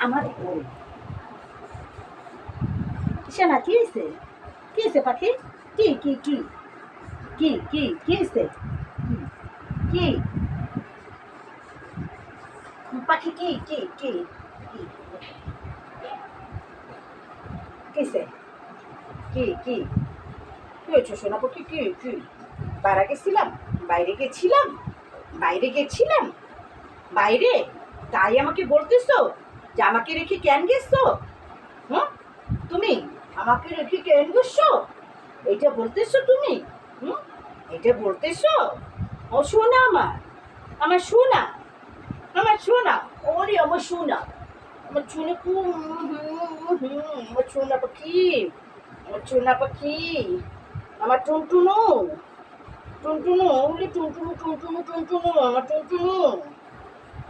আমার সোনা কি হয়েছে? কি হয়েছে পাখি? কি কি কি কি কি কি হয়েছে? কি পাখি? কি কি কি কি কিসে? কি কি কি হয়েছে সোনা পাখি? কি কি বাইরে গেছিলাম? বাইরে গেছিলাম? বাইরে গেছিলাম? বাইরে? তাই আমাকে বলতেছো যে আমাকে রেখে কেন গেছো? হুম, তুমি আমাকে রেখে কেন গেছো? এটা বলতেছো তুমি? হুম, এটা বলতেছো? ও সোনা আমার, আমার সোনা, আমার সোনা, ওরে আমার সোনা, আমার সোনা আমার সোনা পাখি, আমার সোনা পাখি, আমার টুনটুনু, টুনটুনু, ওরে টুনটুনু টুনটুনু টুনটুনু, আমার টুনটুনু।